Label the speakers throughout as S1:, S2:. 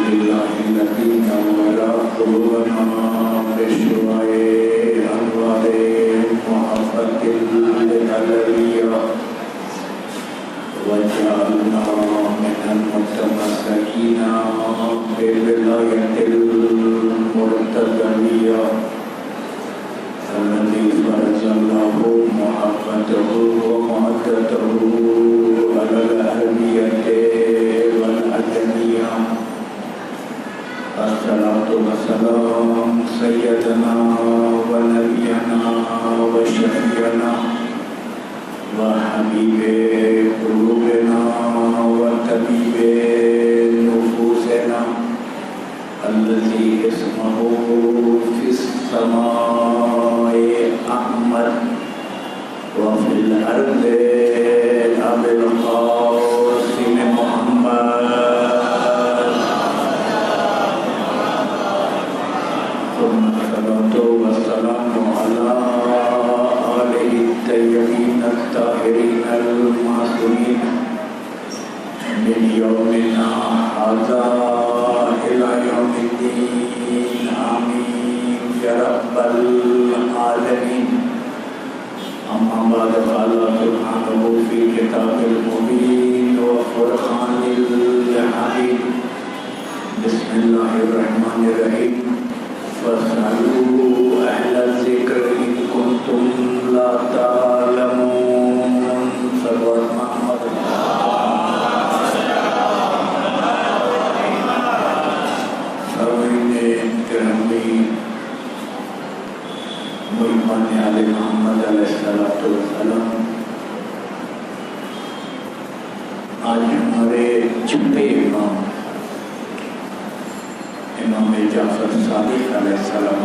S1: لله الذي نور قلوبنا بشوائع أنوار محبة الألوية وجعلنا من المتمسكين بولاية المرتضوية الذي فرض الله محبته ومودته على الأهلية والأدمية. الصلاة والسلام سيدنا ونبينا وشفيعنا وحبيب قلوبنا وطبيب نفوسنا الذي اسمه في السماء أحمد وفي الأرض أبي القاسم محمد ثم الصلاة والسلام على آله الطيبين الطاهرين المعصومين من يومنا هذا إلى يوم الدين آمين يا رب العالمين. أما بعد قال سبحانه في كتاب المبين وفرقان الحميد بسم الله الرحمن الرحيم فاسألوا أهل الذكر إن كنتم لا تعلمون. صلوات محمد محمد علیہ محمد علیہ السلام. آج ہمارے چھٹے امام جعفر صادق علیہ السلام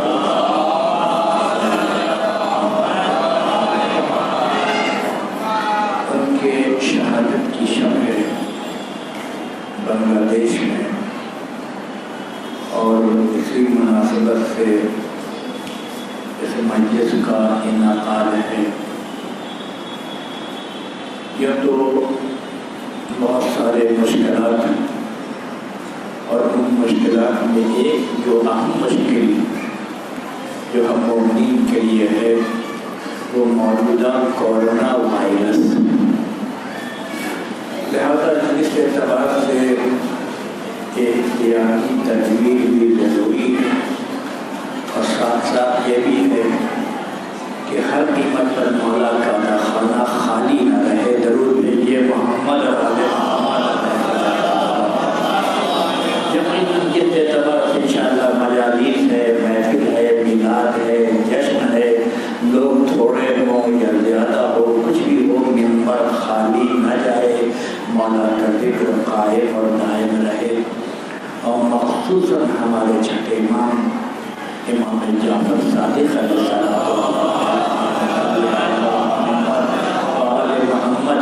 S1: ان کے شہادت کی شب ہے بنگلہ دیش میں، اور اسی مناسبت سے اس مجلس کا انعقاد ہے. یہ تو بہت سارے مشکلات ہیں، اور ان مشکلات میں ایک جو اہم مشکل جو ہم مومنین کے لیے ہے وہ موجودہ کورونا وائرس. لہذا اس اعتبار سے احتیاطی تدبیر بھی ضروری ہے، اور ساتھ ساتھ یہ بھی ہے کہ ہر قیمت پر مولا کا خانہ خالی نہ رہے. ضرور بھیجیے محمد علیہ محمد. یقیناً جس اعتبار سے انشاءاللہ مجالس ہے، محفل ہے، میلاد ہے، جشن ہے، لوگ تھوڑے ہوں یا زیادہ ہو، کچھ بھی ہو، منبر خالی نہ جائے، مولا کا ذکر قائم اور دائم رہے. اور مخصوصاً ہمارے چھٹے امام جعفر صادق علیہ السلام محمد،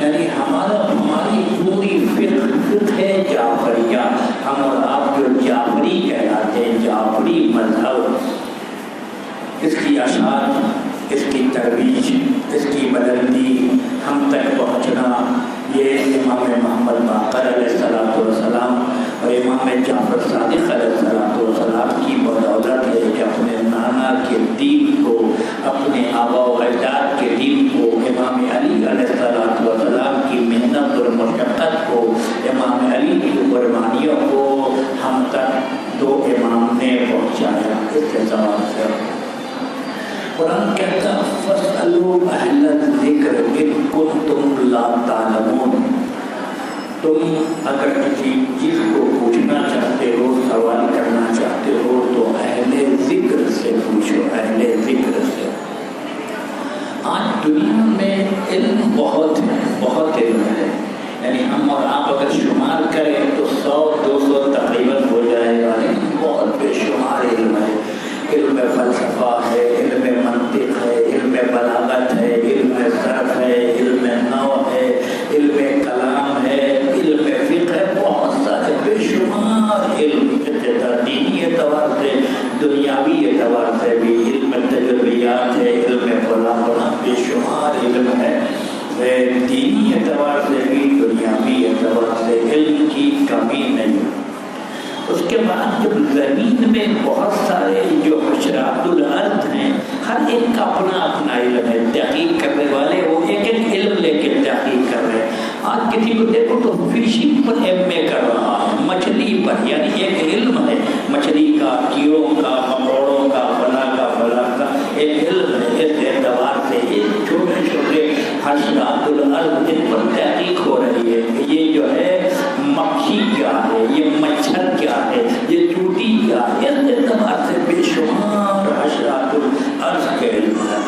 S1: یعنی ہماری پوری فقہ ہے جعفریہ. ہم اور آپ جو جعفری کہلاتے ہیں، جعفری مذہب، اس کی اشعار، اس کی ترویج، اس کی بلندی ہم تک پہنچنا، یہ امام محمد باقر علیہ السلام اور امام جعفر صادق علیہ السلام کی بدولت ہے کہ اپنے نانا کے دین کو، اپنے آبا و اجداد کے دین کو، امام علی علیہ السلام کی محنت اور مشقت کو، امام علی کی قربانیوں کو ہم تک دو امام نے پہنچایا. اس کے سوال سے قرآن کہتا فَاسْأَلُوا أَهْلَ الذِّكْرِ إِن كُنتُمْ لَا تَعْلَمُونَ. تم اگر کسی چیز کو پوچھنا چاہتے ہو، سوال کرنا چاہتے ہو، تو اہل ذکر سے پوچھو، اہل ذکر سے. آج دنیا میں علم بہت ہے، بہت علم ہے. یعنی ہم اور آپ اگر شمار کریں تو 100-200 تقریباً ہو جائے گا، لیکن بہت بے شمار علم ہے. علم فلسفہ ہے، علم منطق ہے، علم بلاغت ہے، علم صرف ہے، علم نحو ہے، علم کلام ہے، علم فقہ ہے، بہت سارے بے شمار بعد جب زمین میں بہت سارے جو حشرات الارض ہیں، ہر ایک کا اپنا اپنا علم ہے، تحقیق کرنے والے وہ ایک ایک علم لے کے تحقیق کر رہے ہیں۔ آج کسی کو دیکھو تو فشنگ پر MA کر رہا ہے، مچھلی پر، یعنی ایک علم ہے مچھلی کا، کیڑوں کا، مکوڑوں کا، فلاں کا ایک علم ہے۔ اس اعتبار سے ایک چھوٹے چھوٹے حشرات الارض ان پر تحقیق ہو رہی ہے کہ یہ جو ہے مکھی کیا ہے، یہ مچھر کیا ہے، یہ چوٹی کیا ہے۔ اس اعتبار سے بے شمار حشرات الارض کے علم ہے۔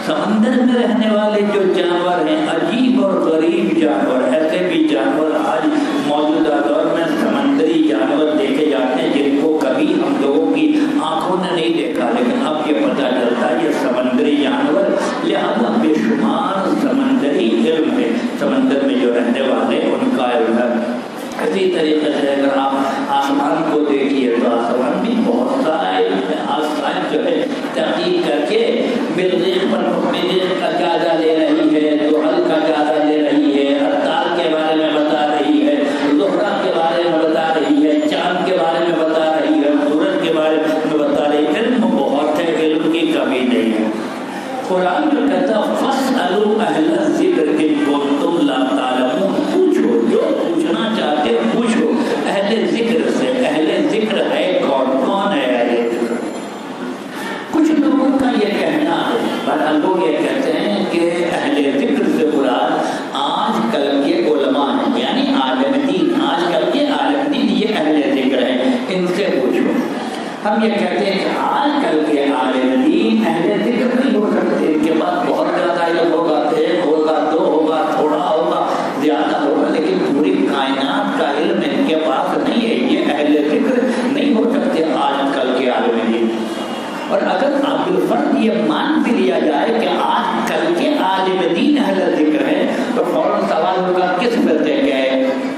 S1: سمندر میں رہنے والے جو جانور ہیں، عجیب اور غریب جانور، ایسے بھی جانور آج موجودہ دور میں سمندری جانور دیکھے جاتے ہیں جن کو کبھی ہم لوگوں کی آنکھوں نے نہیں دیکھا، لیکن اب یہ پتہ چلتا ہے یہ سمندری جانور، لہذا بے شمار سمندری علم ہے، سمندر میں جو رہنے والے ان کا علم ہے۔ اسی طریقے سے اگر آپ آسمان کو دیکھیے تو آسمان بھی بہت سارا علم ہے۔ آسمان جو ہے تحقیق کر کے مریخ پر مریخ کا جائزہ لے رہی ہے، زحل کا جائزہ لے رہی ہے، ارطال کے بارے میں بتا رہی ہے، زہرہ کے بارے میں بتا رہی ہے، چاند کے بارے میں بتا رہی ہے، سورج کے بارے میں بتا رہی ہے۔ علم بہت ہے، علم کی کمی نہیں ہے۔ قرآن جو کہتا ہے فَاسْأَلُوا أَهْلَ الذِّكْرِ إِن كُنتُمْ لَا تَعْلَمُونَ، پوچھو جو پوچھنا چاہتے ہو پوچھو اہل ذکر سے۔ اہل ذکر ہے کون ہے اہل ذکر؟ کچھ لوگوں کا یہ کہنا ہے، بہرحال لوگ یہ کہتے ہیں کہ اہل ذکر سے مراد آج کل کے علماء ہیں، یعنی عالم دین، آج کل کے عالم دین یہ اہل ذکر ہیں، ان سے پوچھو۔ ہم یہ کہتے ہیں کہ آج کل کے عالم دین اہل ذکر نہیں ہو سکتے، ان کے پاس بہت زیادہ علم ہوگا، ایک ہوگا، دو ہوگا، تھوڑا ہوگا، زیادہ ہوگا، لیکن پوری کائنات کا علم ان کے پاس نہیں ہے، یہ اہل ذکر نہیں ہو سکتے آج کل کے عالم دین۔ اور اگر آپ بالفرض یہ مان بھی لیا جائے کہ آج کل کے عالم دین اہل ذکر ہے، تو فوراً سوال ہوگا کس فرقے کے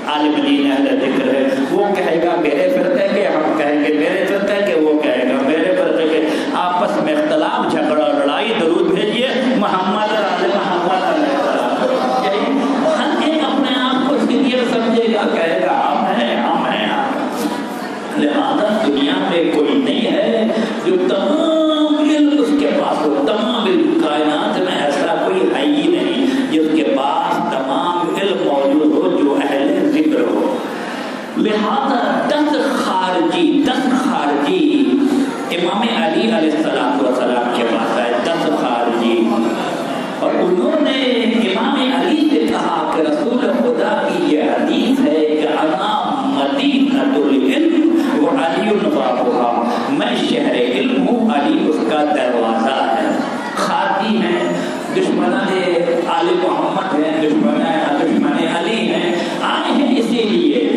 S1: عالم دین اہل ذکر ہے؟ وہ کہے گا میرے فرقے کے، ہم کہیں گے میرے فرقے کے، وہ کہے گا میرے فرقے کے۔ آپس میں اختلاف، جھگڑا، لڑائی، درود بھیجیے محمد علیہ محمد علیہ السلام۔ ہر ایک اپنے آپ کو سینئر سمجھے گا، کہے گا ہم ہیں ہم ہیں۔ لہذا دنیا میں کوئی نہیں ہے جو تمام علم اس کے پاس ہو، تمام علم کائنات میں ایسا کوئی ہے ہی نہیں جس کے پاس تمام علم موجود ہو جو اہل ذکر ہو۔ لہذا 10 خارجی امام علی علیہ السلام کے پاس آئے، 10 خارجی، اور انہوں نے امام علی سے کہا کہ رسول خدا کی یہ حدیث ہے کہ انا مدینۃ العلم وعلی بابها، میں شہر علم ہوں، علی اس کا دروازہ ہے۔ خارجی ہیں، دشمن آل محمد ہیں، دشمن علی ہیں، آئے ہیں اسی لیے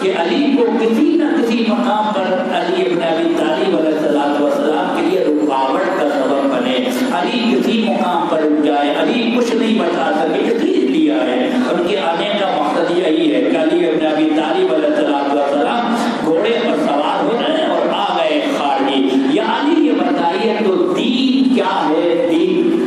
S1: کہ علی کو کسی نہ کسی مقام پر علی ابن ابی طالب علیہ السلام کے لیے رکاوٹ کا سبب بنے، علی کسی مقام پر رک جائے، علی کچھ نہیں بتا سکے، اس لیے آئے۔ ان کے آنے کا مقصد یہی ہے کہ علی ابن ابی طالب علیہ السلام گھوڑے پر سوار ہو رہے ہیں اور آ گئے خارجی۔ یا علی یہ بتائیے تو دین کیا ہے؟ دین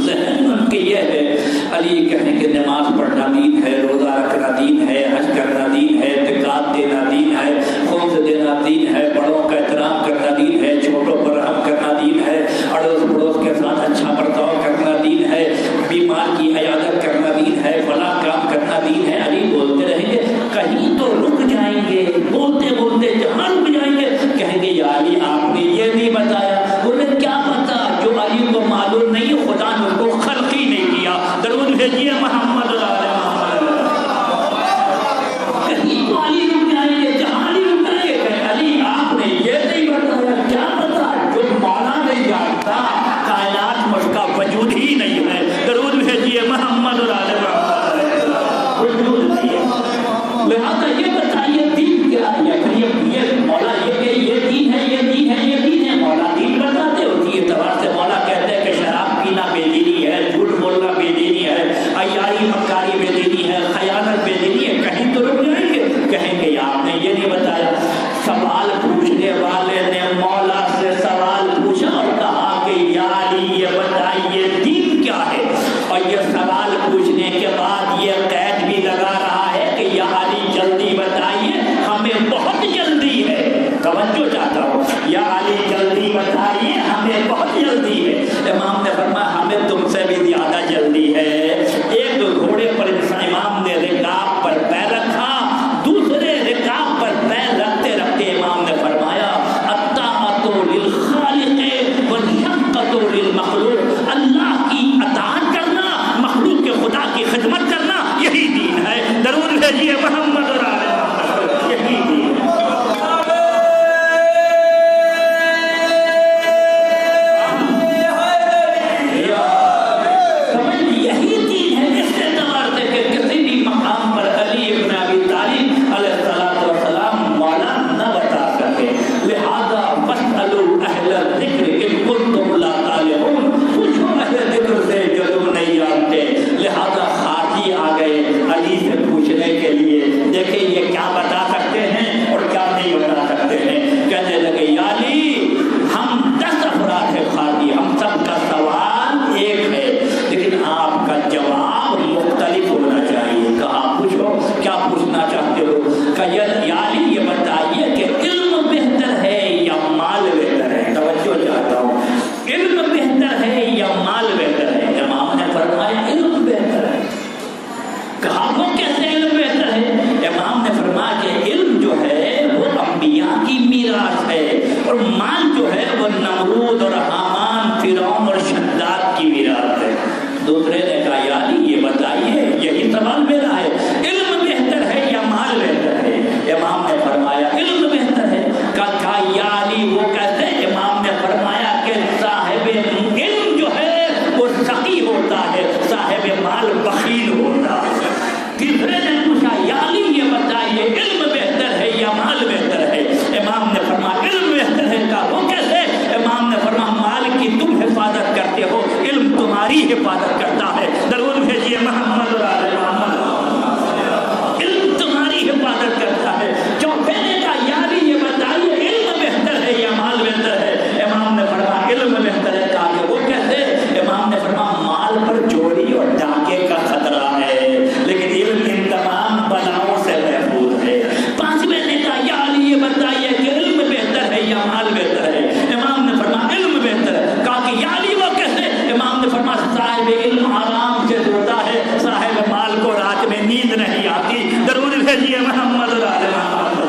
S1: ذہن ان کے یہ ہے، علی کہیں کہ نماز پڑھنا دین ہے، روزہ رکھنا دین ہے، حج کرنا دین ہے، زکات دینا دین ہے، خمس دینا دین ہے، بڑوں کا احترام کرنا دین ہے، چھوٹوں پر رحم کرنا دین ہے، اڑوس پڑوس کے ساتھ اچھا برتاؤ کرنا دین ہے، بیمار کی عیادت کرنا دین ہے، فلاں کام کرنا دین ہے۔ علی بولتے رہیں گے، کہیں تو رک جائیں گے، بولتے بولتے جہاں رک جائیں گے، کہیں گے یا علی آپ نے یہ نہیں بتایا۔ انہیں کیا پتا جو علی کو معلوم نہیں، خدا نے اس کو خلق ہی نہیں کیا۔ درود بھیجیے محمد علیہ محمد۔ کہیں تو علی رک جائیں گے، جہاں علی رک جائیں گے، کہ علی آپ نے یہ نہیں بتایا۔ کیا پتا جو مولا نہیں جانتا، کائنات میں اس کا وجود ہی نہیں ہے۔ درود بھیجیے محمد علیہ محمد، وجود نہیں ہے۔ لہٰذا یہ بتائیے دین کیا ہے؟ یہ مولا یہ کہ یہ دین ہے، یہ دین ہے، یہ دین ہے، مولا دین بتاتے ہوتی ہے اعتبار سے مولا کہتے ہیں کہ شراب پینا بے دینی ہے، جھوٹ بولنا بے دینی ہے، عیاری مکاری بے دینی ہے، خیانت بے دینی ہے، کہیں تو رک جائیں گے، کہیں گے آپ نے یہ نہیں بتایا۔ سوال پوچھنے والے نے مولا سے سوال پوچھا اور کہا کہ یا علی یہ بتائیے دین کیا ہے، اور یہ سوال پوچھنے کے بعد یہ قید بھی لگا رہا ہے کہ یا علی جلدی بتائیے، ہمیں بہت جلدی ہے۔ یا مال بہتر ہے؟ امام نے فرمایا علم بہتر ہے۔ کہا وہ کیسے؟ امام نے فرمایا مال کی تم حفاظت کرتے ہو، علم تمہاری حفاظت کرتا ہے۔ درود بھیجیے محمد اور آل محمد۔ علم تمہاری حفاظت کرتا ہے۔ چوتھے نے کہا یاری یہ بتائیے علم بہتر ہے یا مال بہتر ہے؟ امام نے فرمایا علم بہتر ہے۔ کہا کہ وہ کیسے؟ امام نے فرمایا مال پر چوری اور ڈاکے کا خطرہ ہے، لیکن علم ان تمام بلاؤں سے محفوظ ہے۔ پانچویں نے کہا یا علی یہ بتائیے کہ علم بہتر ہے یا مال بہتر ہے؟ امام نے فرمایا علم بہتر ہے۔ کہا کہ یا علی وہ کیسے؟ امام نے فرمایا صاحب علم آرام سے سوتا ہے، صاحب مال کو رات میں نیند نہیں آتی۔ درود بھیجیے محمد اور آل محمد۔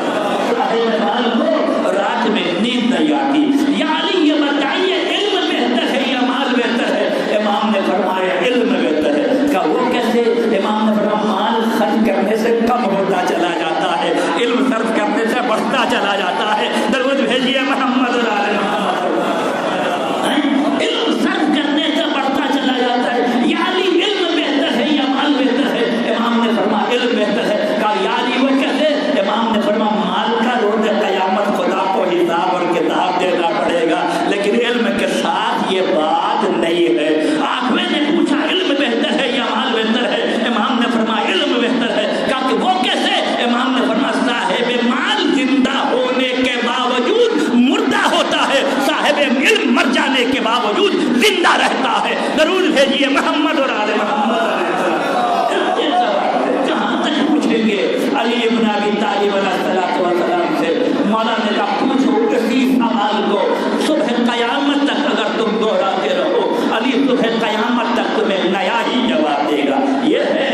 S1: صاحب مال کو رات میں نیند نہیں آتی۔ یا علی یہ بتائیے علم بہتر ہے یا مال بہتر ہے؟ امام نے فرمایا علم بہتر ہے۔ کہا وہ کیسے؟ امام نے فرمایا مال خرچ کرنے سے کم ہوتا چلا جاتا ہے، علم صرف کرنے سے بڑھتا چلا جاتا ہے۔ درود بھیجیے محمد اور آل محمد۔ علم صرف کرنے سے بڑھتا چلا جاتا ہے۔ یا علی علم بہتر ہے یا مال بہتر ہے؟ امام نے فرمایا علم بہتر ہے۔ کہا یا علی وہ کیسے؟ امام نے فرمایا مال کا روز قیامت خدا کو حساب اور کتاب دینا پڑے گا، لیکن علم کے ساتھ یہ بات نہیں ہے۔ آخویں نے پوچھا علم بہتر ہے یا مال بہتر ہے؟ امام نے فرمایا علم بہتر ہے۔ کہا کہ وہ کیسے؟ امام نے فرمایا صاحب مال زندہ ہونے کے باوجود مردہ ہوتا ہے، صاحب علم مر جانے کے باوجود زندہ رہتا ہے۔ درود بھیجیے محمد اور آل محمد۔ جہاں تک پوچھیں گے علی ابن ابی طالب علیہ السلام سے، مولانا نے کہا پوچھو اسی سوال کو صبح قیامت تک اگر تم دوہراتے رہو، علی صبح قیامت تک تمہیں نیا ہی جواب دے گا۔ یہ ہے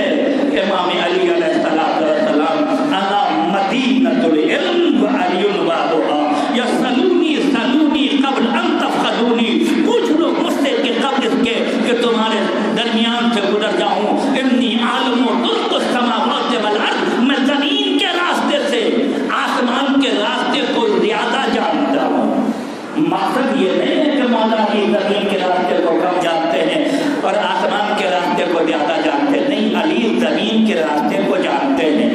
S1: امام علی علیہ السلام، انا مدینۃ العلم وعلی بابها یسألونی سلونی قبل ان تفقدونی، پوچھ لو مجھ سے کہ قبل اس کے کہ تمہارے درمیان سے گزر جاؤں۔ انی عالم طرق السماوات والارض، میں زمین کے راستے سے آسمان کے راستے کو زیادہ جانتا ہوں۔ مقصد یہ نہیں ہے کہ مولا کی زمین کے راستے کو کم جانتے ہیں اور آسمان کے راستے کو زیادہ جانتے ہیں، نہیں، علی زمین کے راستے کو جانتے ہیں،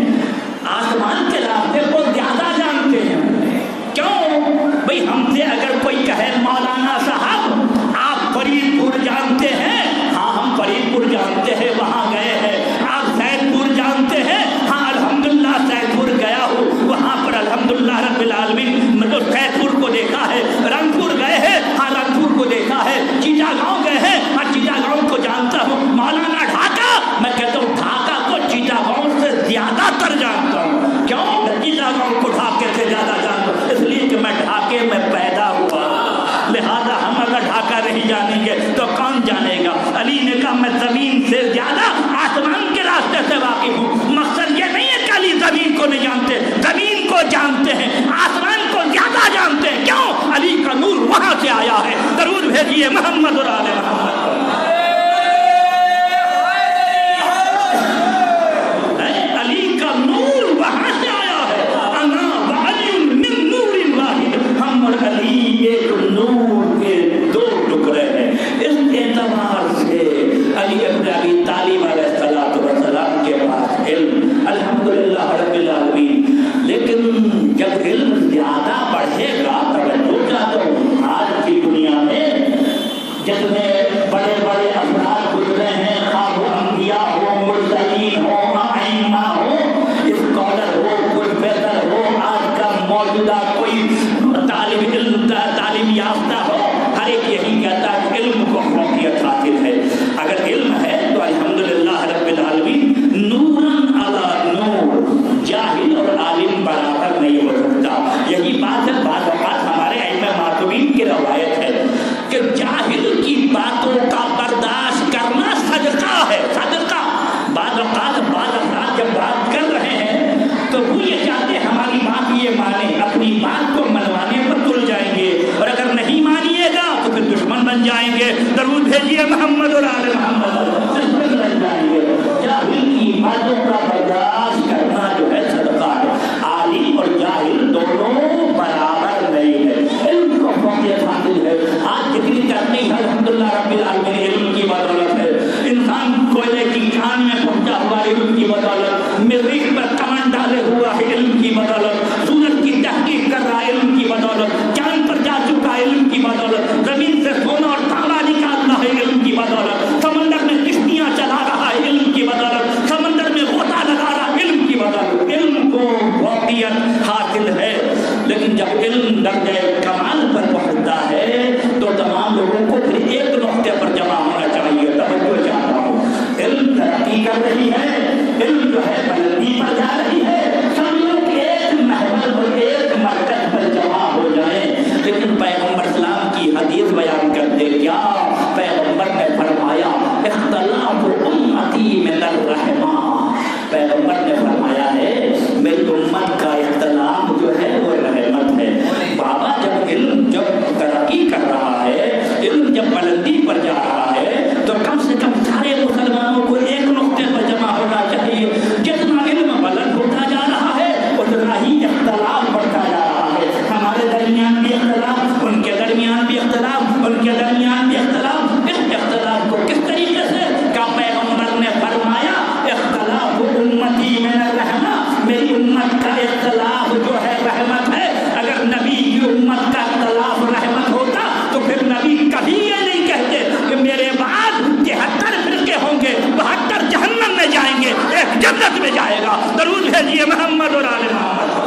S1: آسمان کے راستے کو زیادہ جانتے ہیں۔ کیوں بھئی؟ ہم سے اگر کوئی کہے مولانا صاحب آپ فرید پور جانتے ہیں؟ ہاں ہم فرید پور جانتے ہیں، وہاں گئے ہیں۔ آپ سید پور جانتے ہیں؟ ہاں الحمدللہ سید پور گیا ہوں، وہاں پر الحمدللہ رب العالمین میں تو سید پور کو دیکھا ہے۔ رنگپور گئے ہیں؟ ہاں رنگپور کو دیکھا ہے۔ چیتا گاؤں گئے ہیں؟ ہاں چیتا گاؤں کو جانتا ہوں۔ مولانا ڈھاکہ، میں کہتا ہوں ڈھاکہ کو چیتا گاؤں سے زیادہ تر جانتا ہوں۔ کیوں؟ چیتا گاؤں کو ڈھاکے سے زیادہ جانتا ہوں، اس لیے کہ میں ڈھاکے میں پیدا ہوا، لہذا ہم اگر ڈھاکہ نہیں جانیں گے تو کون جانے گا؟ علی نے کہا میں زمین سے زیادہ آسمان کے راستے سے واقف ہوں۔ مقصد یہ نہیں ہے کہ علی زمین کو نہیں جانتے، زمین کو جانتے ہیں، آسمان کو زیادہ جانتے ہیں۔ کیوں؟ علی کا نور وہاں سے آیا ہے۔ درود بھیجیے محمد اور آل محمد۔ علی کا نور وہاں سے آیا ہے۔ انا وعلی من نور واحد، ہم اور علی ایک نور کے دو ٹکڑے ہیں۔ اس اعتبار سے علی ابن ابی طالب علیہ السلام کے پاس علم الحمدللہ رب العالمین، لیکن جب علم زیادہ بڑھے گا، توجہ چاہتا ہوں، آج کی دنیا میں جتنے بڑے بڑے افراد گزرے ہیں، خواہ وہ انبیاء ہو، مرسلین ہو، ائمہ ہو، اسکالر ہو، پروفیسر ہو، آج کا موجودہ کوئی طالب علم تعلیم یافتہ ہو، ہر ایک یہی کہتا ہے علم کو فوقیت حاصل ہے۔ اگر علم ہے تو الحمدللہ رب العالمین نوراً علی نور، جاہل اور عالم برابر نہیں ہو سکتا۔ یہی بات ہے، بعض اوقات ہمارے ائمہ معصومین کی روایت ہے کہ جاہل کی باتوں کا برداشت کرنا صدقہ ہے، صدقہ۔ بعض اوقات بعض افراد جب بات کر رہے ہیں تو وہ یہ چاہتے ہیں ہماری بات یہ مانے، اپنی بات کو منوانے پر تل جائیں گے، اور اگر نہیں مانیے گا تو پھر دشمن بن جائیں گے۔ درود بھیجیے محمد اور آل درجہ کمال پر پہنچتا ہے تو تمام لوگوں کو پھر ایک نقطے پر جمع ہونا چاہیے. توجہ چاہتا ہوں، علم ترقی کر رہی ہے، علم جو ہے بلندی پر جا رہی ہے، سب لوگ ایک محور پر ایک مرکز پر جمع ہو جائیں. لیکن پیغمبر اسلام کی حدیث بیان کرتے کیا پیغمبر نے فرمایا اختلاف امتی من الرحمہ. پیغمبر نے فرمایا ہے میری امت کا اختلاف جو ہے وہ رحمت ہے. بابا جب علم جب ترقی کر رہا ہے، علم جب بلندی پر جا رہا ہے تو کم سے کم سارے مسلمانوں کو ایک نقطے پر جمع ہونا چاہیے. جتنا علم بلند ہوتا جا رہا ہے اتنا ہی اختلاف بڑھتا جا رہا ہے. ہمارے درمیان بھی اختلاف، ان کے درمیان بھی اختلاف، ان کے درمیان بھی اختلاف. اس اختلاف کو کس طریقے سے کہ پیغمبر نے فرمایا اختلاف امتی من الرحمہ، میری امت کا اختلاف جو ہے رحمت ہے. اگر نبی کی امت کا اختلاف رحمت ہوتا تو پھر نبی کبھی یہ نہیں کہتے کہ میرے بعد 73 فرقے ہوں گے، 72 جہنم میں جائیں گے، ایک جنت میں جائے گا. درود بھیجیے محمد اور آل محمد.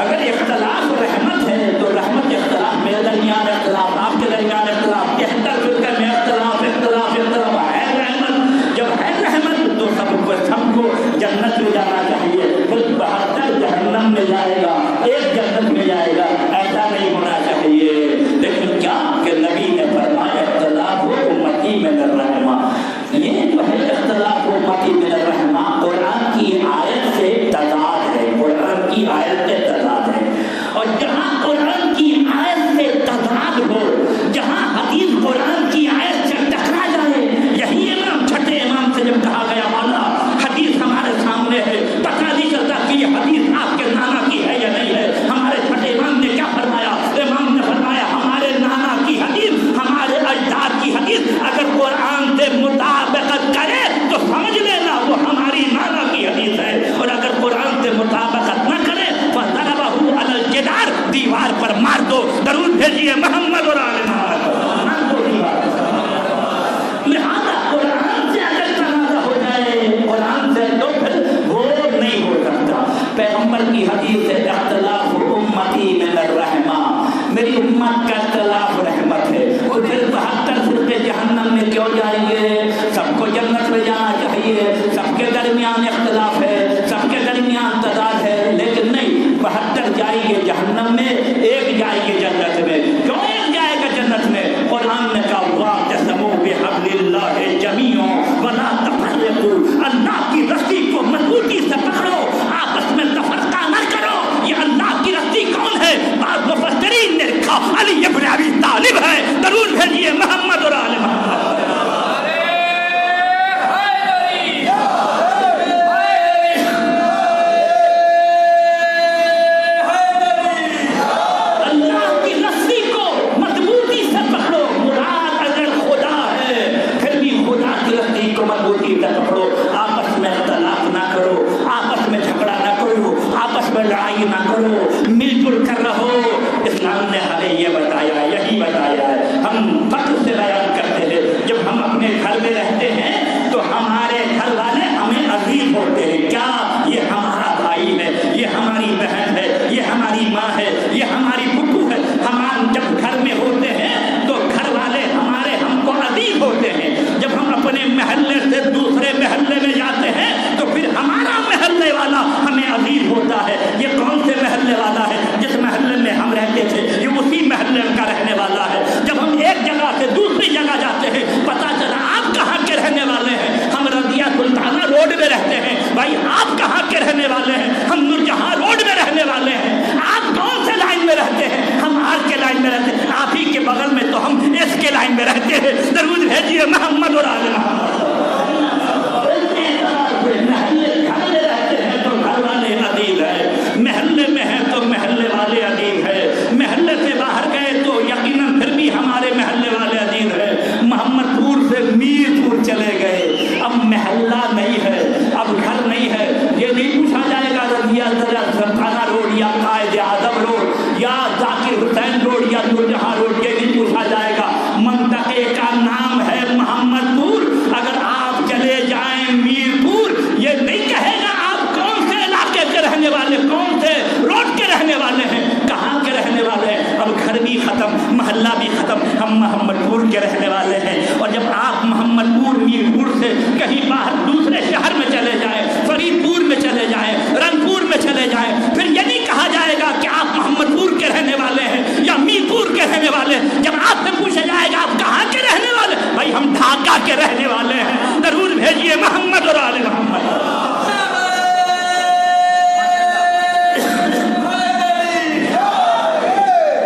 S1: اگر اختلاف رحمت ہے تو رحمت اختلاف، میرے درمیان اختلاف، آپ کے درمیان اختلاف، 73 فرقے میں اختلاف اختلاف اختلاف ہے رحمت. جب ہے رحمت تو سب کو جنت میں جانا چاہیے. پھر 72 جہنم میں جائے گا، ایک جنت میں جائے گا، ایسا نہیں ہونا چاہیے. لیکن کیا کہ نبی نے فرمایا اختلاف امتی من الرحمہ. یہ جو ہے اختلاف امتی من الرحمہ قرآن کی آیت سے تضاد ہے، قرآن کی آیت سے تضاد ہے. اور جہاں قرآن کی آیت سے تضاد ہو، جہاں حدیث قرآن کی آیت سے ٹکرا جائے، یہی امام چھٹے امام سے جب کہا گیا مولا حدیث ہمارے سامنے ہے، پتہ نہیں چلتا کہ یہ حدیث آپ کے نانا کی ہے یا نہیں ہے. ہمارے چھٹے امام نے کیا فرمایا؟ امام نے فرمایا ہمارے نانا کی حدیث، ہمارے اجداد کی حدیث اگر قرآن سے مطابقت کرے تو سمجھ لینا وہ ہماری نانا کی حدیث ہے، اور اگر قرآن سے مطابقت نہ کرے فَضَرَبَهُ عَلَى الْجِدَارِ، دیوار پر مار دو. درود بھیجیے محمد اور آل محمد. مار دو دیوار. لہذا قرآن سے اگر تنازع ہو جائے قرآن سے تو پھر وہ نہیں ہو سکتا. پیغمبر کی حدیث ہے اختلاف امتی من الرحمہ، میری امت کا اختلاف رحمت ہے. اور پھر 72 فرقے جہنم میں کیوں جائیں گے؟ سب کو جنت میں جانا چاہیے. سب کے درمیان اختلاف ہے، سب کے درمیان تضاد ہے، لیکن نہیں 72 جائیں گے جہنم میں، ایک جائے گے جنت میں. کیوں ایک جائے گا جنت میں؟ قرآن نے کہا واعتصموا بحبل اللہ جمیعا ولا تفرقوا، اللہ کی رسی کو مضبوطی سے پکڑو، آپس میں تفرقہ نہ کرو. یہ اللہ کی رسی کون ہے؟ بعض مفسرین نے لکھا علی ابن ابی طالب ہے. درود بھیجیے محمد اور آل محمد. لڑائی نہ کرو، مل جل کر رہو. اسلام نے ہمیں یہ بتایا، یہی بتایا ہے. ہم فخر سے بیان کرتے ہیں جب ہم اپنے گھر میں رہتے ہیں تو ہمارے گھر والے ہمیں عزیز ہوتے ہیں. کیا یہ ہمارا بھائی ہے، یہ ہماری بہن ہے، یہ ہماری ماں ہے، یہ ہماری پھپھو ہے. ہم جب گھر میں ہوتے ہیں تو گھر والے ہمارے ہم کو عزیز ہوتے ہیں. جب ہم اپنے محلے سے دوسرے محلے میں جاتے ہیں تو پھر ہمارا محلے والا ہمیں عزیز ہوتا ہے. یہ کون سے محلے والا ہے؟ جس محلے میں ہم رہتے تھے یہ اسی محلے کا رہنے والا ہے. جب ہم ایک جگہ سے دوسری جگہ جاتے ہیں پتہ چلا آپ کہاں کے رہنے والے ہیں. ہم رضیہ سلطانہ روڈ میں رہتے ہیں، بھائی آپ کہاں کے رہنے والے ہیں؟ ہم نورجہاں روڈ میں رہنے والے ہیں. آپ کون سے لائن میں رہتے ہیں؟ ہم آر کے لائن میں رہتے ہیں. آپ ہی کے بغل میں تو ہم ایس کے لائن میں رہتے ہیں. درود بھیجیے محمد اور آل محمد. محلے میں ہیں تو محلے والے عزیز ہے، محلے سے باہر گئے تو یقیناً پھر بھی ہمارے محلے والے عزیز ہے. محمد پور سے میر پور چلے گئے، اب محلہ نہیں ہے، اب گھر نہیں ہے. یہ نہیں پوچھا جائے گا رضیہ سلطانہ روڈ یا قائد اعظم روڈ یا ذاکر حسین روڈ یا نورجہاں روڈ، یہ نہیں پوچھا جائے گا. منطقے کا نام ہے محمد پور. اگر آپ چلے جائیں میر پور یہ نہیں کہے گا آپ کون سے علاقے کے رہنے والے، کون سے روڈ کے رہنے
S2: چلے جائیں پھر یہ نہیں کہا جائے گا کہ آپ محمد پور کے رہنے والے ہیں یا میرپور کے رہنے والے ہیں. جب آپ سے پوچھا جائے گا آپ کہاں کے رہنے والے, بھائی ہم ڈھاکہ کے رہنے والے ہیں. درود بھیجیے محمد اور آل محمد.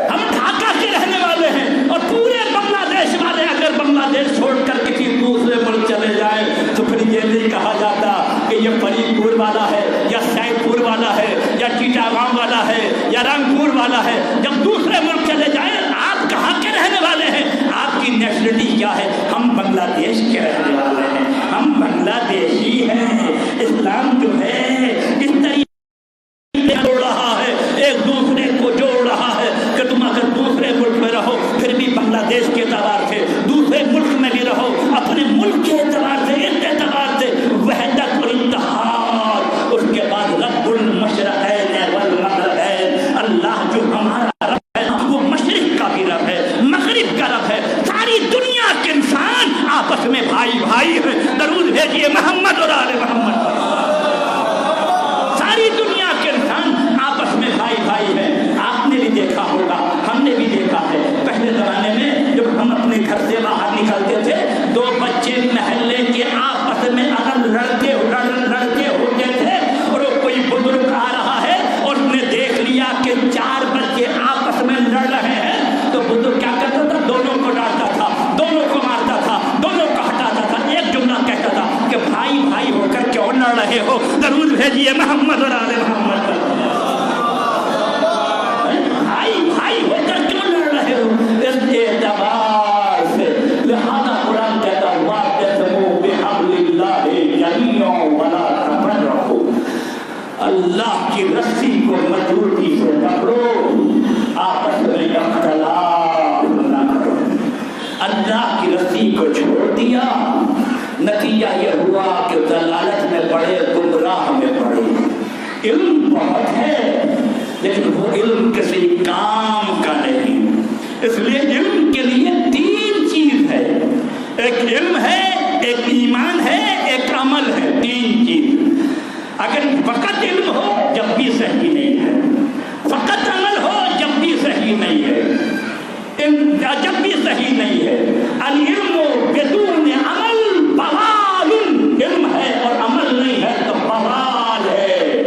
S2: ہم ڈھاکہ کے رہنے والے ہیں اور پورے بنگلہ دیش والے اگر بنگلہ دیش چھوڑ کر کسی دوسرے ملک چلے جائیں تو پھر یہ نہیں کہا جاتا کہ یہ فرید پور والا ہے یا سید پور والا ہے یا چیٹاگام والا ہے یا رنگپور والا ہے. جب دوسرے ملک چلے جائیں آپ کہاں کے رہنے والے ہیں, آپ کی نیشنلٹی کیا ہے؟ ہم بنگلہ دیش کے رہنے والے ہیں, ہم بنگلہ دیشی ہیں. اسلام جو ہے اس طریقے جوڑ رہا ہے, ایک دوسرے کو جوڑ رہا ہے کہ تم اگر دوسرے ملک میں رہو پھر بھی بنگلہ دیش کے اعتبار سے, دوسرے ملک میں بھی رہو اپنے ملک کے اعتبار سے, اس اعتبار سے وحدت اور اتحاد. اس کے بعد رب المشرقین والمغربین, اللہ جو ہمارا رب ہے وہ مشرق کا بھی رب ہے, مغرب کا رب ہے. ساری دنیا کے انسان آپس میں بھائی بھائی ہیں. درود بھیجیے محمد اور آل محمد. ساری دنیا کے انسان آپس میں بھائی بھائی ہیں. آپ نے بھی دیکھا ہوگا, ہم نے بھی دیکھا ہے, پہلے زمانے میں جب ہم اپنے گھر سے باہر نکلتے تھے دو بچے محلے کے آپس میں اگر لڑتے ہوتے تھے اور کوئی بزرگ آ رہا ہے اور اس نے دیکھ لیا کہ چار بچے آپس میں لڑ رہے ہیں تو بزرگ کیا کرتا تھا؟ دونوں کو ڈانٹتا تھا, دونوں کو مارتا تھا, دونوں کو ہٹاتا تھا. ایک جملہ کہتا تھا کہ بھائی بھائی ہو کر کیوں لڑ رہے ہو؟ درود بھیجیے محمد اور آل محمد. بھائی بھائی ہو کر کیوں لڑ رہے ہو؟ اس اعتبار سے لہذا قرآن کہتا ہے واعتصموا بحبل اللہ جمیعا ولا تفرقوا. اللہ کی رسی کو مضبوطی سے پکڑو, آپس میں اختلاف نہ کرو. اللہ کی رسی کو چھوڑ دیا, نتیجہ یہ ہوا کہ ضلالت میں پڑے, گمراہ میں پڑے. علم بہت ہے لیکن وہ علم کسی کام کا نہیں. اس لیے علم کے لیے تین چیز ہے, ایک علم ہے, ایک ایمان ہے, ایک عمل ہے. تین چیز. اگر فقط علم ہو جب بھی صحیح نہیں ہے, فقط عمل ہو جب بھی صحیح نہیں ہے, جب بھی صحیح نہیں ہے. العلم بدون عمل بوال, علم ہے اور عمل نہیں ہے تو بوال ہے.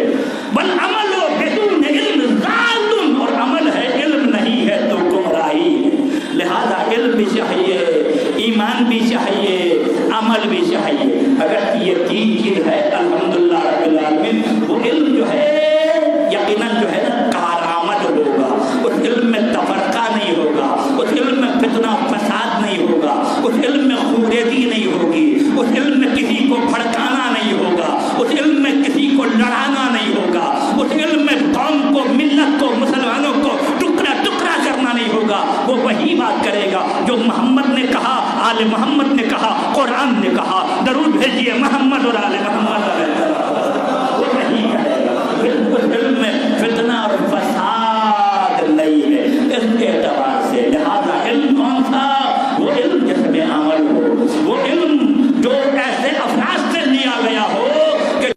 S2: والعمل بدون علم ضال, اور عمل ہے علم نہیں ہے تو گمراہی ہے. لہذا علم بھی چاہیے, ایمان بھی چاہیے, عمل بھی چاہیے. اگر یہ تین چیز ہے الحمدللہ رب العالمین, وہ علم جو ہے یقیناً جو ہے نا کارآمد ہوگا. اس علم میں تفرقہ نہیں ہوگا, اس علم میں فتنہ فساد نہیں ہوگا, اس علم میں خوریزی نہیں ہوگی, اس علم میں کسی کو بھڑکانا نہیں ہوگا, اس علم میں کسی کو لڑانا نہیں ہوگا, اس علم میں قوم کو, ملت کو, مسلمانوں کو ٹکڑا ٹکڑا کرنا نہیں ہوگا. وہ وہی بات کرے گا جو محمد نے کہا, آل محمد نے کہا, قرآن نے کہا. درود بھیجیے محمد اور آل محمد. وہ وہی کرے گا. اس علم میں فتنہ اور فساد نہیں ہے. اس اعتبار سے لہذا علم کون تھا؟ وہ علم جس میں عمل ہو, وہ علم جو ایسے افراد سے لیا گیا ہو کہ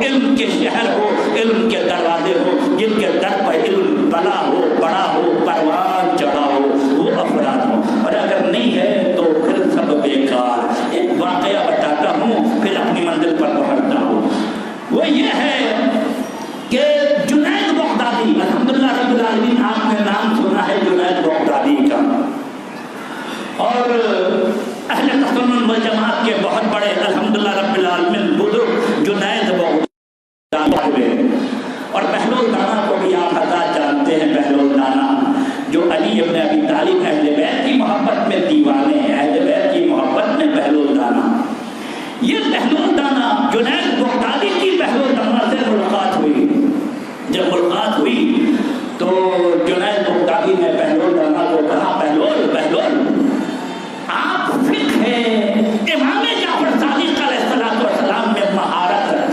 S2: علم کے شہر ہو, علم کے دروازے ہو, جن کے در پر علم بنا ہو, بڑا ہو, پروان چڑھا ہو, وہ افراد ہو. اور اگر نہیں ہے تو پھر سب بیکار. ایک واقعہ بتاتا ہوں پھر اپنی منزل پر پہنچتا ہوں. وہ یہ ہے کہ جنید بغدادی, الحمدللہ رب العالمین, آپ نے نام سنا ہے جنید بغدادی کا, اور اہل تسنن والجماعت کے بہت بڑے الحمدللہ رب العالمین بزرگ جنید بغدادی. اور بہلول دانا کو بھی آپ حضرات جانتے ہیں. بہلول دانا جو علی ابن ابی طالب اہل بیت کی محبت میں دیوانے ہیں, اہل بیت کی محبت میں بہلول دانا. یہ بہلول دانا جنید بغدادی کی بہلول دانا سے ملاقات ہوئی. جب ملاقات ہوئی تو جنید بغدادی نے بہلول دانا کو کہا, بہلول آپ فقہ امام جعفر صادق علیہ السلام میں مہارت رکھتے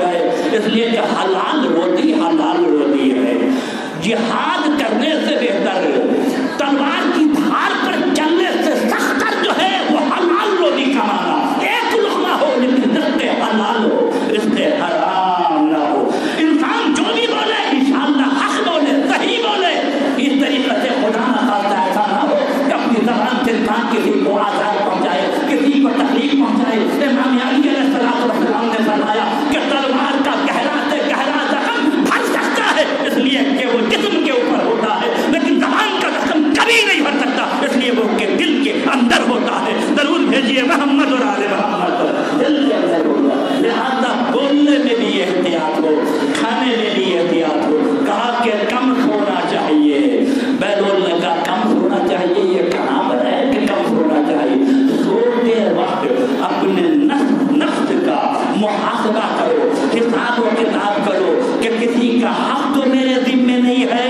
S2: جائے، اس لیے کہ حلال روٹی ہے. جہاد کرنے سے بہتر تلوار کی دھار پر چلنے سے سختر جو ہے وہ حلال روٹی کمانا. ایک لقمہ ہو لیکن رزق حلال ہو، رزق حرام نہ ہو. انسان جو بھی بولے انشاءاللہ حق بولے، صحیح بولے. اس طریقے سے خدا نہ خواستہ ایسا نہ ہو کہ اپنی زبان سے انسان کسی کو آزار پہنچائے، کسی کو تکلیف پہنچائے. امام علی علیہ السلام نے فرمایا کہ تلوار کا گہرا سے گہرا زخم بھر سکتا ہے اس لیے کہ وہ جسم کے اوپر ہوتا ہے، لیکن زبان کا زخم کبھی نہیں بھر سکتا اس لیے وہ کے دل کے اندر ہوتا ہے. ضرور بھیجیے محمد اور آل محمد پر دل کے اندر ہوگا. لہذا بولنے میں بھی احتیاط ہو، کھانے میں بھی احتیاط ہو. کہا کہ کم سونا چاہیے، بیرول نے کہا کم سونا چاہیے، یہ کہاں پر ہے کہ کم سونا چاہیے. سوتے وقت اپنے نفس کا محاسبہ کرو، حساب و کتاب کرو کہ کسی کا حق تو میرے ذمے نہیں ہے.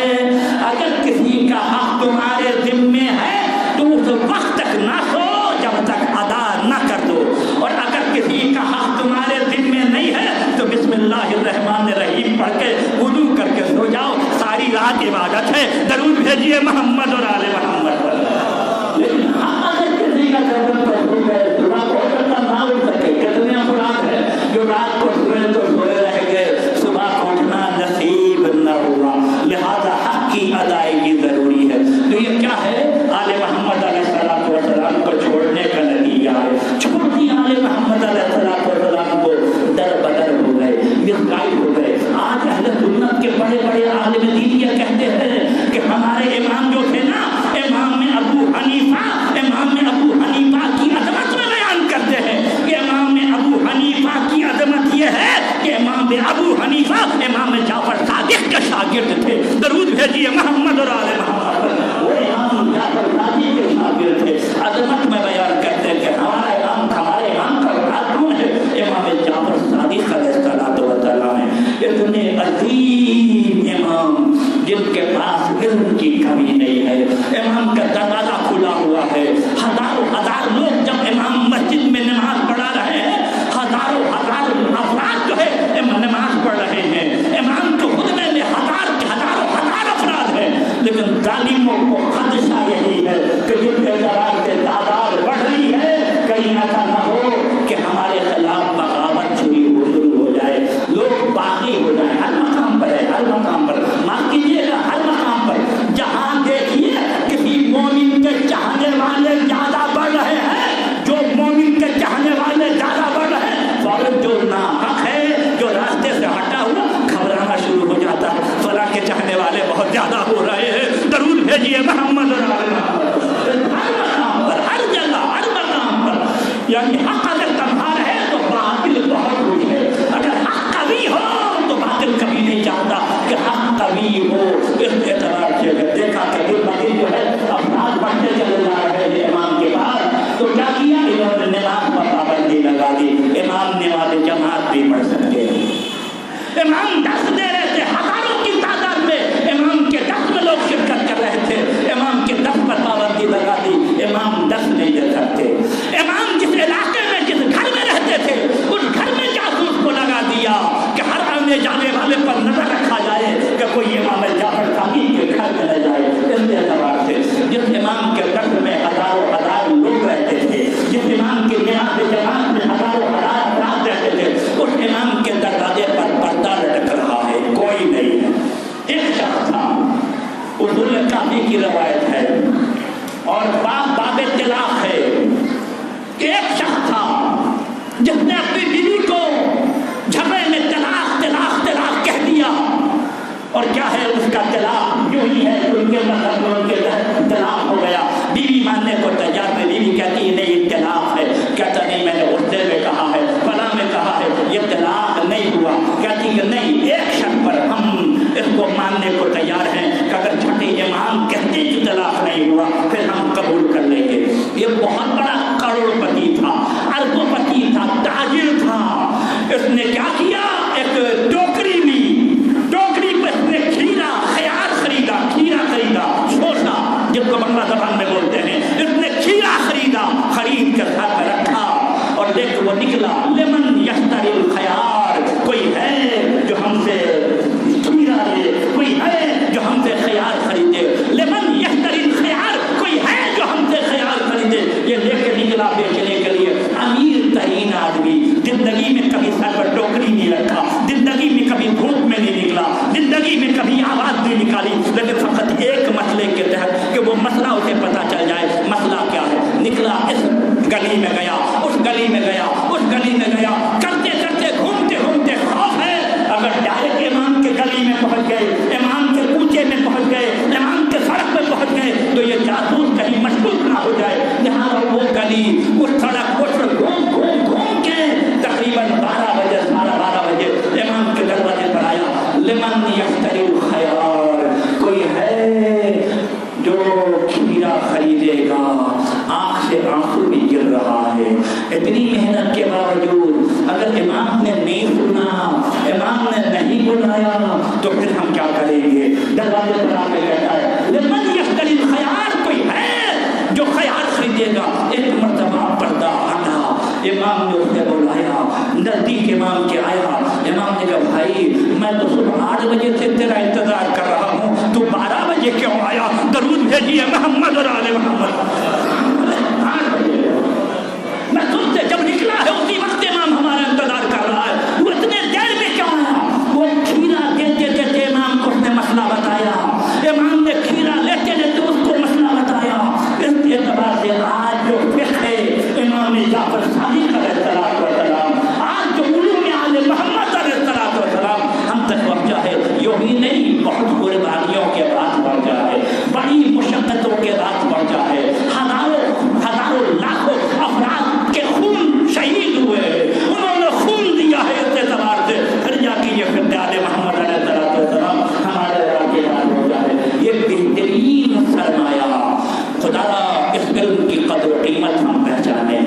S2: اگر کسی کا حق تمہارے ذمے ہے تو اس وقت تک نہ سو جب تک ادا نہ کر دو، اور اگر کسی کا حق تمہارے ذمے نہیں ہے تو بسم اللہ الرحمن الرحیم پڑھ کے وضو کر کے سو جاؤ. ساری رات عبادت ہے. درود بھیجیے محمد اور آل محمد پر. لیکن اگر کسی کا گردن پر سو گئے صبح کو اٹھنا نہ اٹھ سکے، کتنے افراد ہیں جو رات کو سوئے تو سوئے رہ گئے، صبح کو اٹھنا نصیب نہ ہوا. لہذا حق کی ادائیگی ضروری ہے. تو یہ کیا ہے؟ آل محمد علیہ السلام کو چھوڑنے کا نتیجہ ہے. چھوڑ دیا آل محمد علیہ السلام کو، در بدر ہو گئے، مسگائڈ ہو گئے. آج اہل سنت کے بڑے بڑے عالم دین یہ کہتے ہیں کہ ہمارے امام جو تھے نا، امام ابو حنیفہ کی عظمت میں بیان کرتے ہیں کہ امام ابو حنیفہ کی عظمت یہ ہے کہ امام ابو حنیفہ امام جعفر صادق کے شاگرد تھے. درود بھیجیے محمد اور آل محمد. وہ امام جعفر صادق کے شاگرد تھے. عظمت میں بیان کرتے ہیں کہ ہمارے امام کا مراد کون ہے؟ امام جعفر صادق علیہ السلام ہے. اتنے عظیم امام جن کے پاس علم کی کمی نہیں ہے. امام کا دروازہ کھلا ہوا ہے. ہزاروں ہزار لوگ جب امام مسجد میں نماز پڑھا رہے ہیں، ہزاروں ہزار افراد جو ہے نماز پڑھ رہے ہیں. امام کے خطبے میں ہزار افراد ہیں، لیکن ظالموں کو خدشہ یہی ہے کہ جن کے ذرائع سے تعداد بڑھ رہی ہے، کہیں ایسا نہ ہو کہ ہمارے خلاف بغاوت شروع ہو جائے، لوگ باغی ہو جائیں. ہر مقام پر ہے، ہر مقام پر معاف کیجیے گا، ہر مقام پر جہاں دیکھیے کسی مومن کے چاہنے والے زیادہ بڑھ رہے ہیں، جو مومن کے چاہنے والے زیادہ بڑھ رہے ہیں، فوراً جو ناحق ہے، جو راستے سے ہٹا ہوا گھبرانا شروع ہو جاتا ہے. فلاں کے چاہنے والے بہت زیادہ ہو رہے ہیں. درود بھیجیے محمد اور آل محمد. ہر مقام پر، ہر جگہ، ہر مقام پر. یعنی حق اگر تمہارا ہے تو باطل بہت کچھ ہے. اگر حق قوی ہو تو باطل کبھی نہیں چاہتا کہ حق قوی ہو. اس اعتبار سے دیکھا کہ دل بغیر جو ہے افراد بڑھتے چلے جا رہے ہیں امام کے بعد، تو کیا کیا؟ انہوں نے نماز پر پابندی لگا دی. امام نماز جماعت بھی پڑھ سکتے ہیں. امام درس دے رہے تھے، ہزاروں کی تعداد میں امام کے درس میں لوگ شرکت کر رہے تھے. امام کے درس پر پابندی لگا دی. امام درس نہیں دے سکتے. امام جس علاقے میں، جس گھر میں رہتے تھے، اس گھر میں جاسوس کو لگا دیا کہ ہر آنے جانے والے پر نظر رکھا جائے کہ کوئی امام جعفر صادق کے گھر میں نہ جائے. اس اعتبار سے جس امام کے درس میں ہزاروں ہزار لوگ رہتے تھے، جس امام کے نماز جماعت میں ہزاروں ہزار افراد رہتے تھے، اس امام کے دروازے پر پردہ لٹک رہا ہے، کوئی نہیں ہے. ایک شخص تھا، اصول کافی کی روایت ہے اور باب طلاق ہے. ایک شخص تھا جس نے اپنی بیوی کو جھگڑے میں طلاق طلاق طلاق کہہ دیا. اور کیا ہے اس کا طلاق؟ یوں ہی ہے، ان کے مذہب میں ان کے طلاق ہو گیا. بیوی ماننے کو تیار نہیں. بیوی کہتی ہے نہیں یہ طلاق ہے. کہتا نہیں میں نے غصے میں کہا ہے، فلاں میں کہا ہے، یہ طلاق نہیں ہوا. کہتی کہ نہیں، ایک شرط پر ہم اس کو ماننے کو تیار ہیں کہ اگر چھٹے امام کہتے کہ طلاق نہیں ہوا پھر ہم قبول کر لیں گے. یہ بہت بڑا کروڑ پتی تھا، اربوں پتی تھا، تاجر تھا. اس نے کیا کیا؟ ایک ٹوکری لی، ٹوکری پر اس نے کھیرا خریدا، شوشا جس کو بنگلہ زبان میں بولتے ہیں. اس نے کھیرا خرید کر گھر میں رکھا اور دیکھ وہ نکلا. لمن یشتری الخیار، کوئی ہے بلایا تو پھر ہم کیا کریں گے؟ دروازے پر آ کے کہتا ہے لمن یشتری الخیار، کوئی ہے جو خیار خریدے گا؟ ایک مرتبہ پردہ ہٹا، امام نے اسے بلایا، نزدیک امام کے آیا، امام نے کہا بھائی میں تو صبح 8 بجے سے تیرا انتظار کر رہا ہوں، تو 12 بجے کیوں آیا؟ درود بھیجیے محمد اور آل محمد۔ 8 بجے میں تم سے جب نکلا ہے اسی وقت امام ہمارا انتظار کر رہا ہے، وہ اتنے دیر میں کیوں آیا؟ وہ کھیرا دیتے دیتے امام کو اس نے مسئلہ بتایا، امام نے کھیرا لیتے لیتے اس کو مسئلہ بتایا۔ اس اعتبار سے آج جو فقہ ہے امام جعفر صادق علیہ السلام، آج جو علوم آل محمد علیہ السلام ہم تک پہنچا ہے، یوں ہی نہیں بہت قربانیوں کے بعد پہنچا ہے، بڑی مشقتوں کے بعد پہنچا ہے، ہزاروں لاکھوں افراد کے خون شہید ہوئے ہیں، انہوں نے خون دیا ہے، اس اعتبار سے پھر جا کے یہ فقہ آل محمد علیہ السلام ہمارے آگے بات ہو جائے۔ یہ بہترین سرمایہ، خدا اس علم کی قدر و قیمت ہم پہچانیں،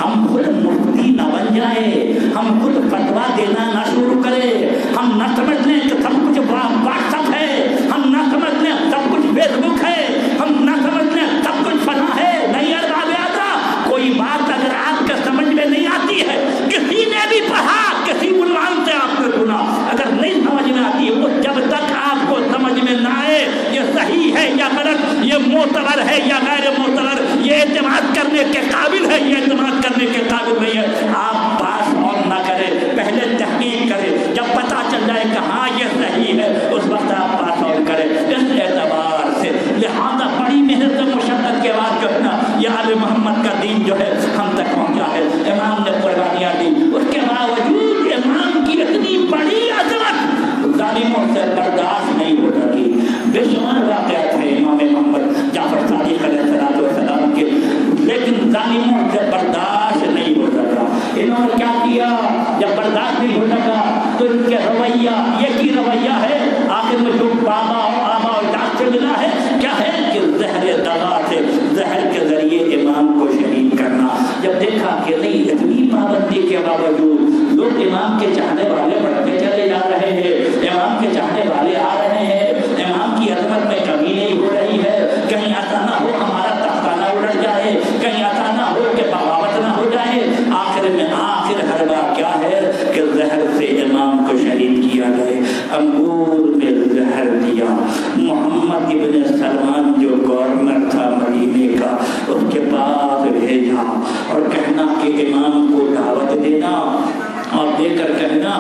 S2: ہم خود مفتی نہ بن جائے، ہم خود فتوا دینا نہ شروع کریں، ہم نہ سمجھ لیں کہ سب کچھ واٹس ایپ ہے، ہم نہ سمجھ لیں سب کچھ فیس بک ہے، ہم نہ سمجھ لیں سب کچھ فلاں ہے۔ نہیں ارباب اعضاء، کوئی بات اگر آپ کے سمجھ میں نہیں آتی ہے، کسی نے بھی پڑھا، کسی عنوان سے آپ نے سنا، اگر نہیں سمجھ میں آتی ہے، وہ جب تک آپ کو سمجھ میں نہ آئے یہ صحیح ہے یا غلط، یہ معتبر ہے یا غیر معتبر، یہ اعتماد کرنے کے قابل ہے یا اعتماد کرنے کے قابل نہیں ہے، آپ پاس آن نہ کریں، پہلے تحقیق کریں، جب پتہ چل جائے کہ ہاں یہ صحیح ہے اس وقت آپ پاس آن کریں۔ اس اعتبار سے لہذا بڑی محنت و مشقت کے بعد جو ہے نا یہ آل محمد کا دین جو ہے ہم تک پہنچا ہے، امام نے قربانیاں دی، اس کے باوجود امام کی اتنی بڑی عظمت ظالموں سے برداشت نہیں ہو سکی۔ بے شمار واقعات ہیں امام محمد جعفر صادق علیہ السلام کے، لیکن ظالموں سے برداشت نہیں ہو سکا۔ انہوں نے کیا کیا؟ جب برداشت نہیں ہو سکا تو ان کے رویہ، یہ کی رویہ ہے آخر میں جو بابا و اجداد سے ملا ہے کیا ہے کہ زہر دغا سے، زہر کے ذریعے امام کو شہید کرنا۔ جب دیکھا کہ نہیں اتنی پابندی کے باوجود لوگ امام کے چاہنے والے بڑھتے چلے جا رہے ہیں، امام کے چاہنے والے آ رہے ہیں، امام کی عظمت میں کمی نہیں ہو رہی ہے، کہیں ایسا نہ ہو ہمارا تختہ نہ اڑ جائے، کہیں ایسا نہ ہو کہ بغاوت نہ ہو جائے، آخر میں آخر حربہ کیا ہے کہ زہر سے امام کو شہید کیا گئے۔ انگور میں زہر دیا، محمد ابن سلمان جو گورنر تھا مدینے کا اس کے پاس بھیجا اور کہنا کہ امام کو دعوت دینا اور دے کر کہنا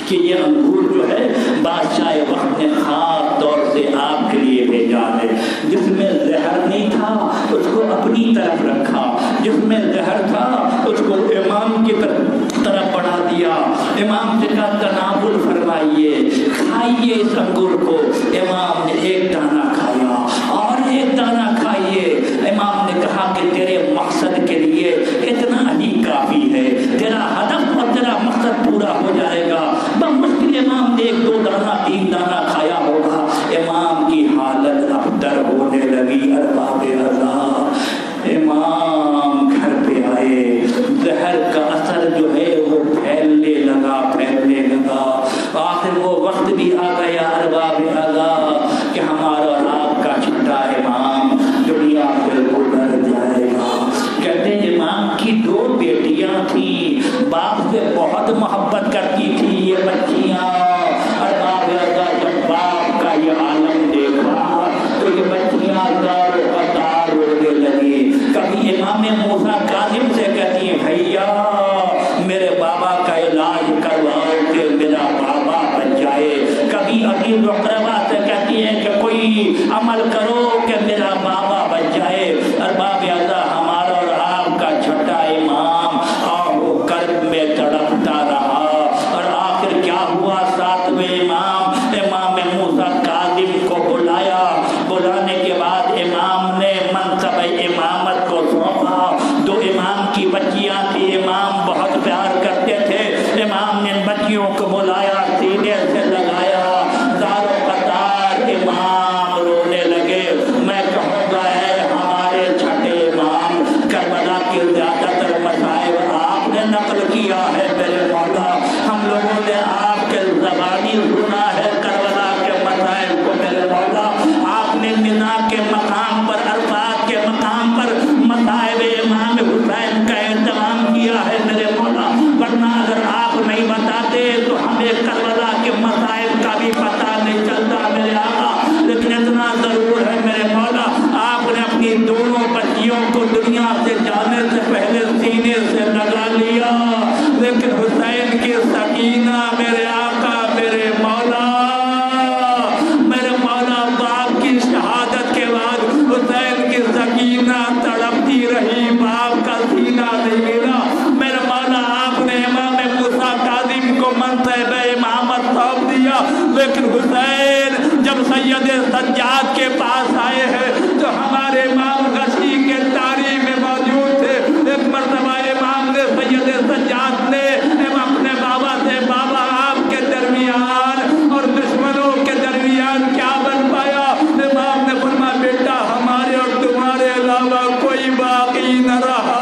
S2: کہ یہ انگور جو ہے بادشاہ وقت نے خاص طور سے آپ کے لیے بھیجا ہے، جس میں زہر نہیں تھا اس کو اپنی طرف رکھا، جس میں زہر تھا اس کو امام کی طرف بڑھا دیا، امام سے کہا تناول فرمائیے، کھائیے اس انگور کو۔ امام نے ایک دانہ کھایا اور ایک دانہ کھائیے۔ امام نے کہا کہ تیرے مقصد کے لیے اتنا ہی کافی ہے، تیرا ہدف اور تیرا مقصد پورا ہو جائے گا۔ بمشکل امام نے 1 2 دانہ 3 دانہ کھایا ہوگا، امام کی حالت ابتر ہونے لگی۔ ارباب اعضاء، امام گھر پہ آئے، زہر کا اثر جو ہے وہ پھیلنے لگا۔ آخر وہ وقت بھی آ گیا ارباب اعضاء کہ ہمارا اور آپ کا چھٹا امام دنیا سے گزر جائے گا۔ کہتے ہیں امام کی 2 بیٹیاں تھیں، باپ سے بہت محبت کرتی تھی یہ بچیاں۔ ارباب اعضاء جب باپ کا یہ عالم دیکھا تو یہ بچیاں دار و قطار رونے لگی۔ کبھی امام موسیٰ کاظم سے کہتی ہیں بھیا میرے بابا کا علاج کرواؤ کہ میرا بابا بچ جائے۔ کبھی ابھی رقربہ سے کربلا کے مسائل کا بھی پتہ نہیں چلتا میرے آقا، لیکن اتنا ضرور ہے میرے مولا آپ نے اپنی دونوں بچیوں کو دنیا سے جانے سے پہلے سینے سے لگا لیا، لیکن حسین کی سکینہ میرے آقا میرے مولا باپ کی شہادت کے بعد حسین کی سکینہ تڑپتی رہی، باپ کا سینہ نہیں ملا میرے مولا، آپ نے امام موسیٰ کاظم کو منصب امامت سونپ دیا، لیکن حسین جب سید سجاد کے پاس آئے ہیں تو ہمارے امام غشی کے تاریخ میں موجود تھے، ایک مرتبہ امام نے سید سجاد نے اپنے بابا سے بابا آپ کے درمیان اور دشمنوں کے درمیان کیا بن پایا؟ امام نے فرمایا بیٹا ہمارے اور تمہارے علاوہ کوئی باقی نہ رہا،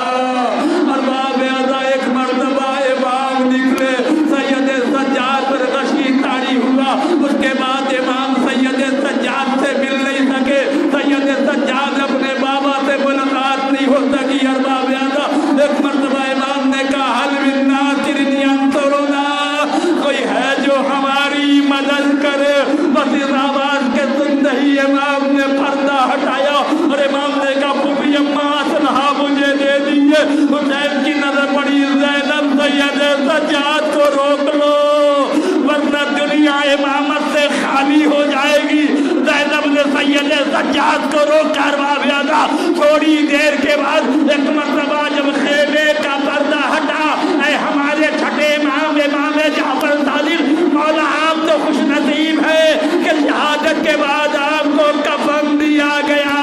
S2: اور باب ازا ایک مرتبہ امام نکلے، سید سجاد پر غشی طاری ہوا، اس کے بعد امام سید سجاد سے مل نہیں سکے، سید سجاد اپنے بابا سے ملاقات نہیں ہو سکی، اور باب ازا ایک مرتبہ امام نے کہا حل من ناصر ینصرنا، کوئی ہے جو ہماری مدد کرے؟ بس اس آواز کے سنتے ہی امام نے پردہ ہٹایا اور امام نے کہا پھوپھی اماں اسلحہ مجھے دے دیجئے، حسین کی نظر پڑی زینب سید سجاد کو روک لو ورنہ دنیا امامت سے خالی ہو جائے گی، زینب نے سید سجاد کو روک کر بابیادا تھوڑی دیر کے بعد ایک مرتبہ جب خیمے کا پردہ ہٹا، اے ہمارے چھٹے امام جعفر صادق مولا آپ تو خوش نصیب ہے کہ شہادت کے بعد آپ کو کفن دیا گیا،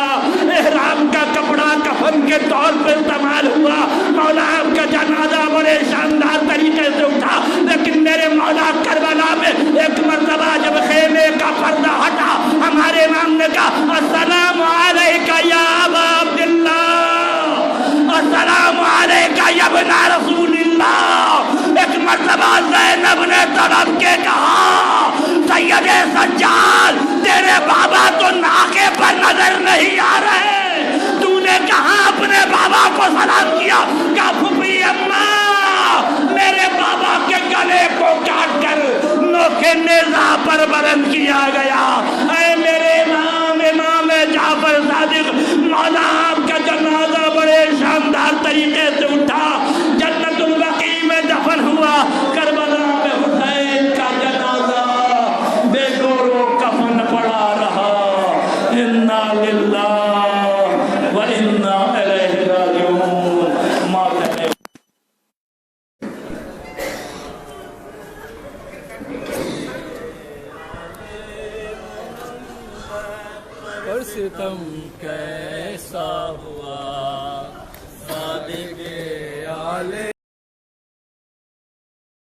S2: احرام کا کپڑا کفن کے طور پر استعمال ہوا، مولا آپ کا جنازہ بڑے شاندار طریقے سے اٹھا، لیکن میرے مولا کربلا میں ایک مرتبہ جب خیمے کا پردہ ہٹا ہمارے امام نے کہا السلام علیکہ یا ابا عبداللہ، السلام علیکہ یا ابن رسول اللہ، ایک مرتبہ زینب نے تڑپ کے کہا سید سجاد تیرے بابا تو ناکے پر نظر نہیں آ رہے، تو نے کہاں اپنے بابا کو سلام کیا؟ کہا پھوپھی اماں میرے بابا کے گلے کو کاٹ کر نوکے نیزہ پر بلند کیا گیا، اے میرے امام جعفر صادق مولا آپ کا جنازہ بڑے شاندار طریقے سے اٹھا، جنت البقیع میں دفن ہوا، کربلا میں حسین کا جنازہ بے گور و کفن پڑا رہا، انا للہ و انا الیہ راجعون، ماتم
S3: اور ستم کیسا ہوا صادق آلے